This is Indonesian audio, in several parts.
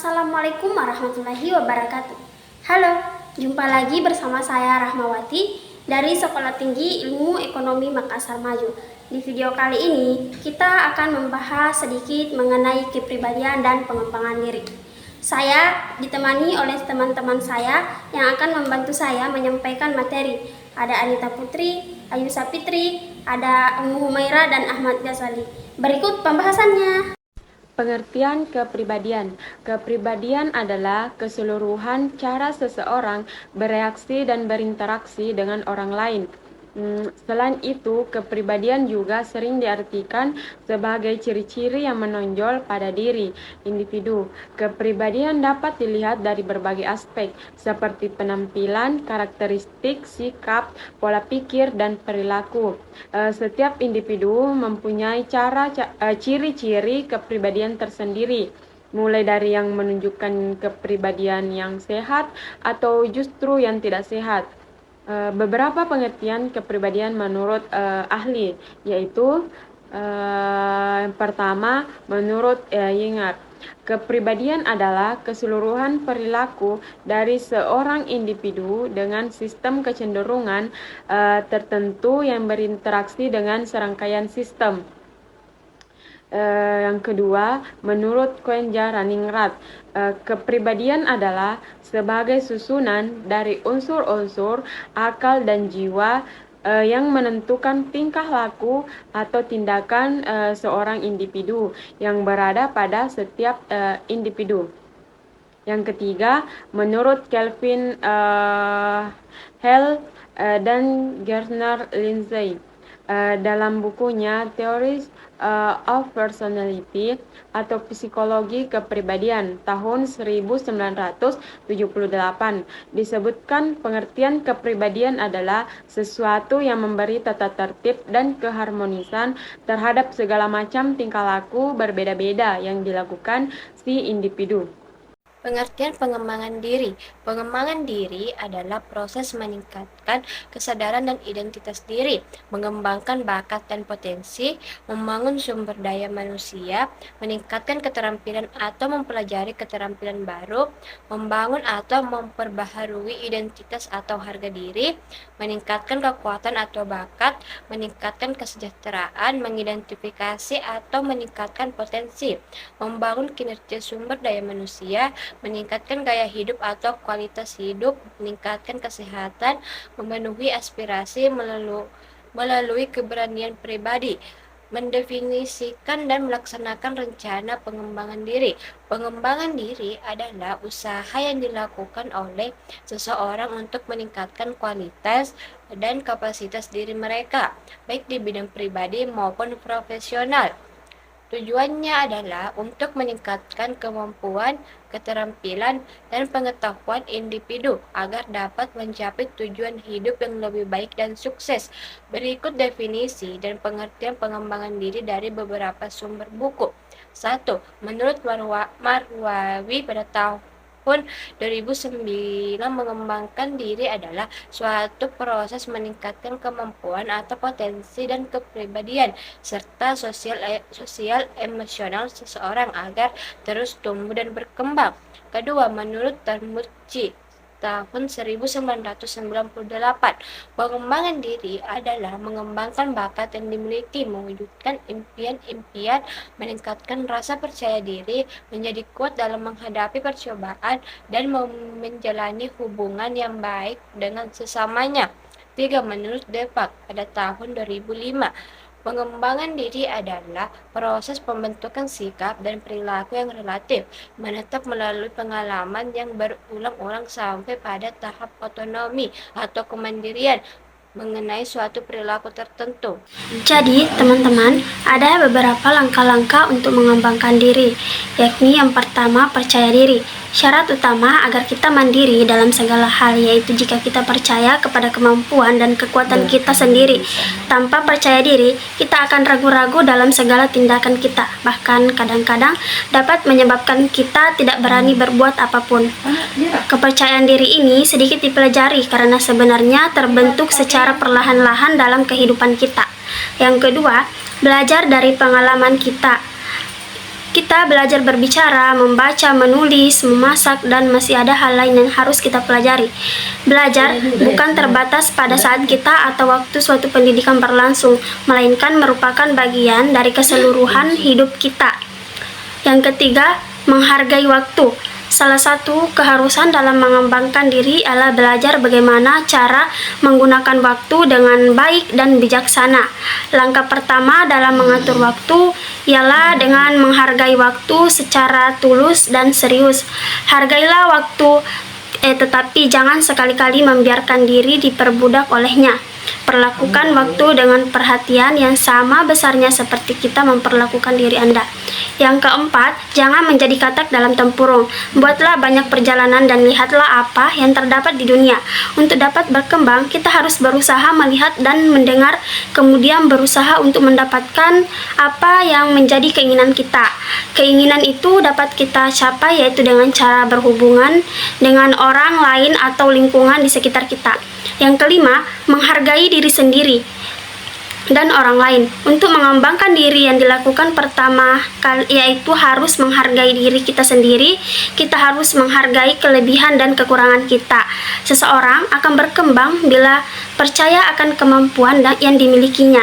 Assalamualaikum warahmatullahi wabarakatuh. Halo, jumpa lagi bersama saya Rahmawati dari Sekolah Tinggi Ilmu Ekonomi Makassar Maju. Di video kali ini, kita akan membahas sedikit mengenai kepribadian dan pengembangan diri. Saya ditemani oleh teman-teman saya yang akan membantu saya menyampaikan materi. Ada Anita Putri, Ayu Sapitri, ada Ummu Humaira dan Ahmad Ghazali. Berikut pembahasannya. Pengertian kepribadian. Kepribadian adalah keseluruhan cara seseorang bereaksi dan berinteraksi dengan orang lain. Selain itu, kepribadian juga sering diartikan sebagai ciri-ciri yang menonjol pada diri individu. Kepribadian dapat dilihat dari berbagai aspek, seperti penampilan, karakteristik, sikap, pola pikir, dan perilaku. Setiap individu mempunyai ciri-ciri kepribadian tersendiri, mulai dari yang menunjukkan kepribadian yang sehat atau justru yang tidak sehat. Beberapa pengertian kepribadian menurut ahli, yaitu yang pertama, menurut Yinger, kepribadian adalah keseluruhan perilaku dari seorang individu dengan sistem kecenderungan tertentu yang berinteraksi dengan serangkaian sistem. Yang kedua, menurut Koenja-Raningrat, kepribadian adalah sebagai susunan dari unsur-unsur akal dan jiwa yang menentukan tingkah laku atau tindakan seorang individu yang berada pada setiap individu. Yang ketiga, menurut Kelvin Hale dan Gardner Lindsay, dalam bukunya Theories of Personality atau Psikologi Kepribadian tahun 1978, disebutkan pengertian kepribadian adalah sesuatu yang memberi tata tertib dan keharmonisan terhadap segala macam tingkah laku berbeda-beda yang dilakukan si individu. Pengertian pengembangan diri. Pengembangan diri adalah proses meningkatkan kesadaran dan identitas diri, mengembangkan bakat dan potensi, membangun sumber daya manusia, meningkatkan keterampilan atau mempelajari keterampilan baru, membangun atau memperbaharui identitas atau harga diri, meningkatkan kekuatan atau bakat, meningkatkan kesejahteraan, mengidentifikasi atau meningkatkan potensi, membangun kinerja sumber daya manusia, meningkatkan gaya hidup atau kualitas hidup, meningkatkan kesehatan, memenuhi aspirasi melalui keberanian pribadi, mendefinisikan dan melaksanakan rencana pengembangan diri. Pengembangan diri adalah usaha yang dilakukan oleh seseorang untuk meningkatkan kualitas dan kapasitas diri mereka, baik di bidang pribadi maupun profesional. Tujuannya adalah untuk meningkatkan kemampuan, keterampilan, dan pengetahuan individu agar dapat mencapai tujuan hidup yang lebih baik dan sukses. Berikut definisi dan pengertian pengembangan diri dari beberapa sumber buku. 1. Menurut Marwawi pada tahun 2009, mengembangkan diri adalah suatu proses meningkatkan kemampuan atau potensi dan kepribadian serta sosial emosional seseorang agar terus tumbuh dan berkembang. Kedua, menurut Tarmucci tahun 1998, pengembangan diri adalah mengembangkan bakat yang dimiliki, mewujudkan impian-impian, meningkatkan rasa percaya diri, menjadi kuat dalam menghadapi percobaan, dan menjalani hubungan yang baik dengan sesamanya. 3. Menurut Depak pada tahun 2005, pengembangan diri adalah proses pembentukan sikap dan perilaku yang relatif, menetap melalui pengalaman yang berulang-ulang sampai pada tahap otonomi atau kemandirian mengenai suatu perilaku tertentu. Jadi, teman-teman, ada beberapa langkah-langkah untuk mengembangkan diri, yakni yang pertama, percaya diri. Syarat utama agar kita mandiri dalam segala hal yaitu jika kita percaya kepada kemampuan dan kekuatan kita sendiri. Tanpa percaya diri, kita akan ragu-ragu dalam segala tindakan kita, bahkan kadang-kadang dapat menyebabkan kita tidak berani berbuat apapun. Kepercayaan diri ini sedikit dipelajari karena sebenarnya terbentuk secara perlahan-lahan dalam kehidupan kita. Yang kedua, belajar dari pengalaman kita. Kita belajar berbicara, membaca, menulis, memasak, dan masih ada hal lain yang harus kita pelajari. Belajar bukan terbatas pada saat kita atau waktu suatu pendidikan berlangsung, melainkan merupakan bagian dari keseluruhan hidup kita. Yang ketiga, menghargai waktu. Salah satu keharusan dalam mengembangkan diri adalah belajar bagaimana cara menggunakan waktu dengan baik dan bijaksana. Langkah pertama dalam mengatur waktu ialah dengan menghargai waktu secara tulus dan serius. Hargailah waktu, tetapi jangan sekali-kali membiarkan diri diperbudak olehnya. Perlakukan waktu dengan perhatian yang sama besarnya seperti kita memperlakukan diri Anda. Yang keempat, jangan menjadi katak dalam tempurung. Buatlah banyak perjalanan dan lihatlah apa yang terdapat di dunia. Untuk dapat berkembang, kita harus berusaha melihat dan mendengar, kemudian berusaha untuk mendapatkan apa yang menjadi keinginan kita. Keinginan itu dapat kita capai yaitu dengan cara berhubungan dengan orang lain atau lingkungan di sekitar kita. Yang kelima, menghargai diri sendiri dan orang lain. Untuk mengembangkan diri yang dilakukan pertama kali yaitu harus menghargai diri kita sendiri. Kita harus menghargai kelebihan dan kekurangan kita. Seseorang akan berkembang bila percaya akan kemampuan yang dimilikinya.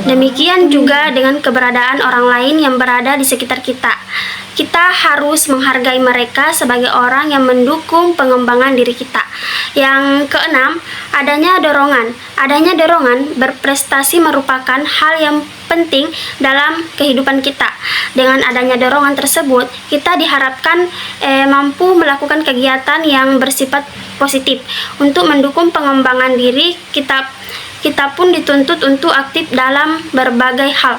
Demikian juga dengan keberadaan orang lain yang berada di sekitar kita. Kita harus menghargai mereka sebagai orang yang mendukung pengembangan diri kita. Yang keenam, adanya dorongan. Adanya dorongan berprestasi merupakan hal yang penting dalam kehidupan kita. Dengan adanya dorongan tersebut, kita diharapkan mampu melakukan kegiatan yang bersifat positif. Untuk mendukung pengembangan diri, kita pun dituntut untuk aktif dalam berbagai hal.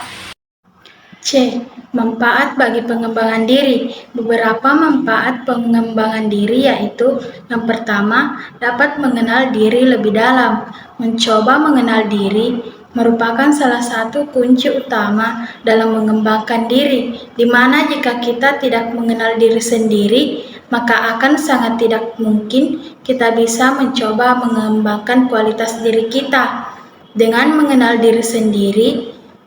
C. Manfaat bagi pengembangan diri. Beberapa manfaat pengembangan diri yaitu yang pertama, dapat mengenal diri lebih dalam. Mencoba mengenal diri merupakan salah satu kunci utama dalam mengembangkan diri, di mana jika kita tidak mengenal diri sendiri, maka akan sangat tidak mungkin kita bisa mencoba mengembangkan kualitas diri kita. Dengan mengenal diri sendiri,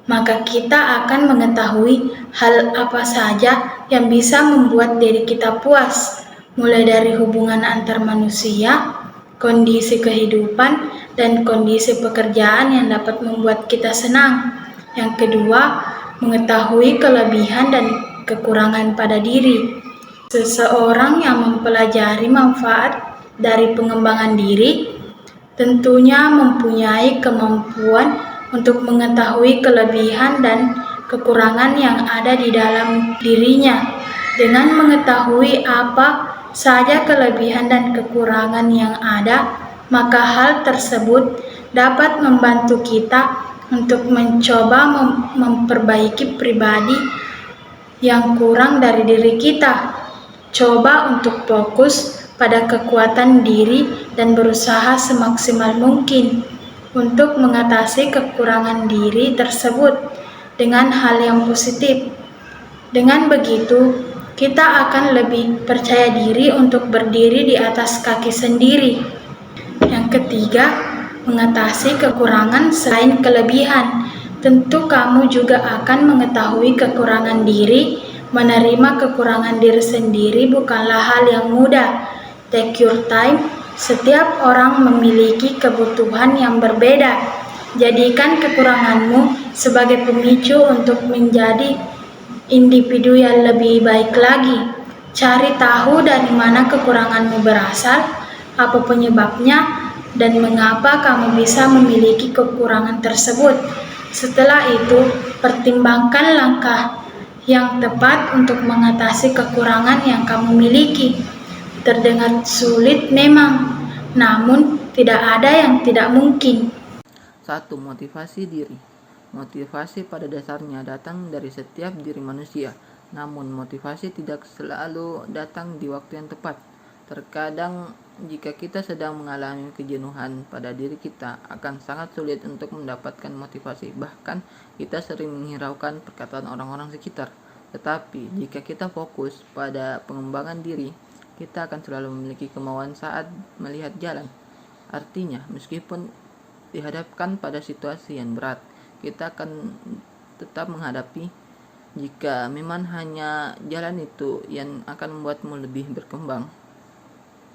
maka kita akan mengetahui hal apa saja yang bisa membuat diri kita puas, mulai dari hubungan antar manusia, kondisi kehidupan, dan kondisi pekerjaan yang dapat membuat kita senang. Yang kedua, mengetahui kelebihan dan kekurangan pada diri. Seseorang yang mempelajari manfaat dari pengembangan diri tentunya mempunyai kemampuan untuk mengetahui kelebihan dan kekurangan yang ada di dalam dirinya. Dengan mengetahui apa saja kelebihan dan kekurangan yang ada, maka hal tersebut dapat membantu kita untuk mencoba memperbaiki pribadi yang kurang dari diri kita. Coba untuk fokus pada kekuatan diri dan berusaha semaksimal mungkin untuk mengatasi kekurangan diri tersebut dengan hal yang positif. Dengan begitu, kita akan lebih percaya diri untuk berdiri di atas kaki sendiri. Yang ketiga, mengatasi kekurangan selain kelebihan. Tentu kamu juga akan mengetahui kekurangan diri. Menerima kekurangan diri sendiri bukanlah hal yang mudah. Take your time. Setiap orang memiliki kebutuhan yang berbeda. Jadikan kekuranganmu sebagai pemicu untuk menjadi individu yang lebih baik lagi. Cari tahu dari mana kekuranganmu berasal, apa penyebabnya, dan mengapa kamu bisa memiliki kekurangan tersebut. Setelah itu, pertimbangkan langkah yang tepat untuk mengatasi kekurangan yang kamu miliki. Terdengar sulit memang, namun tidak ada yang tidak mungkin. 1. Motivasi diri. Motivasi pada dasarnya datang dari setiap diri manusia, namun motivasi tidak selalu datang di waktu yang tepat. Terkadang jika kita sedang mengalami kejenuhan pada diri kita, akan sangat sulit untuk mendapatkan motivasi. Bahkan kita sering menghiraukan perkataan orang-orang sekitar. Tetapi jika kita fokus pada pengembangan diri, kita akan selalu memiliki kemauan saat melihat jalan. Artinya, meskipun dihadapkan pada situasi yang berat, kita akan tetap menghadapi jika memang hanya jalan itu yang akan membuatmu lebih berkembang.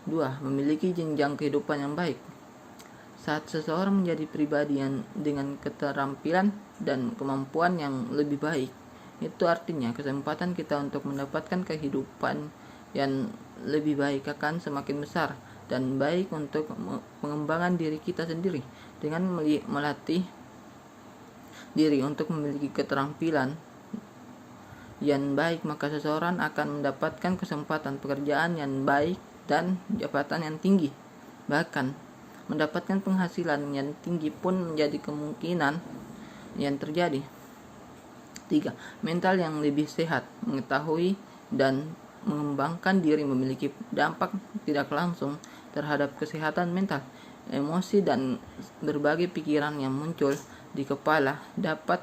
2. Memiliki jenjang kehidupan yang baik. Saat seseorang menjadi pribadi yang dengan keterampilan dan kemampuan yang lebih baik, itu artinya kesempatan kita untuk mendapatkan kehidupan yang lebih baik akan semakin besar dan baik untuk pengembangan diri kita sendiri. Dengan melatih diri untuk memiliki keterampilan yang baik, maka seseorang akan mendapatkan kesempatan pekerjaan yang baik dan jabatan yang tinggi. Bahkan mendapatkan penghasilan yang tinggi pun menjadi kemungkinan yang terjadi. 3. Mental yang lebih sehat. Mengetahui dan mengembangkan diri memiliki dampak tidak langsung terhadap kesehatan mental. Emosi dan berbagai pikiran yang muncul di kepala dapat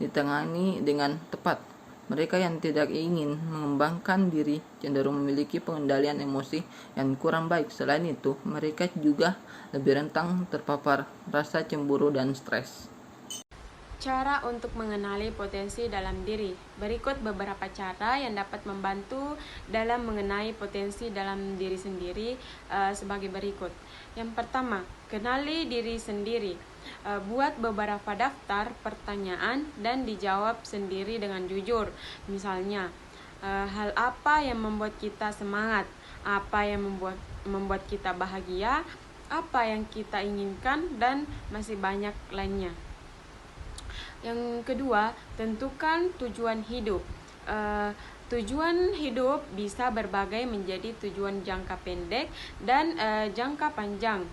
ditangani dengan tepat. Mereka yang tidak ingin mengembangkan diri cenderung memiliki pengendalian emosi yang kurang baik. Selain itu, mereka juga lebih rentan terpapar rasa cemburu dan stres. Cara untuk mengenali potensi dalam diri. Berikut beberapa cara yang dapat membantu dalam mengenai potensi dalam diri sendiri sebagai berikut. Yang pertama, kenali diri sendiri. Buat beberapa daftar pertanyaan dan dijawab sendiri dengan jujur. Misalnya, hal apa yang membuat kita semangat? Apa yang membuat kita bahagia? Apa yang kita inginkan? Dan masih banyak lainnya. Yang kedua, tentukan tujuan hidup. Tujuan hidup bisa berbagai menjadi tujuan jangka pendek dan jangka panjang.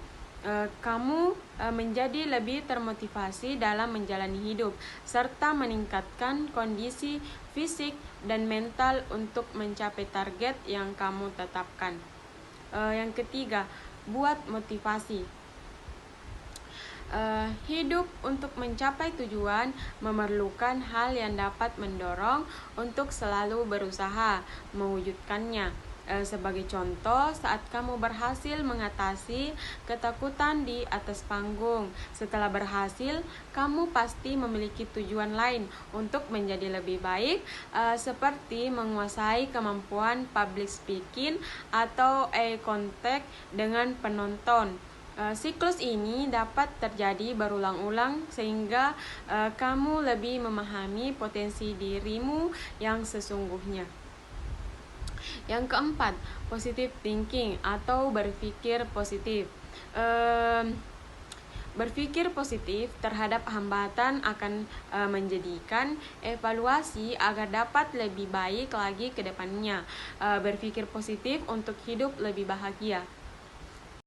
Kamu menjadi lebih termotivasi dalam menjalani hidup serta meningkatkan kondisi fisik dan mental untuk mencapai target yang kamu tetapkan. Yang ketiga, buat motivasi. Hidup untuk mencapai tujuan memerlukan hal yang dapat mendorong untuk selalu berusaha mewujudkannya. Sebagai contoh, saat kamu berhasil mengatasi ketakutan di atas panggung, setelah berhasil, kamu pasti memiliki tujuan lain untuk menjadi lebih baik, seperti menguasai kemampuan public speaking atau eye contact dengan penonton. Siklus ini dapat terjadi berulang-ulang sehingga kamu lebih memahami potensi dirimu yang sesungguhnya. Yang keempat, positive thinking atau berpikir positif. Berpikir positif terhadap hambatan akan menjadikan evaluasi agar dapat lebih baik lagi ke depannya. Berpikir positif untuk hidup lebih bahagia.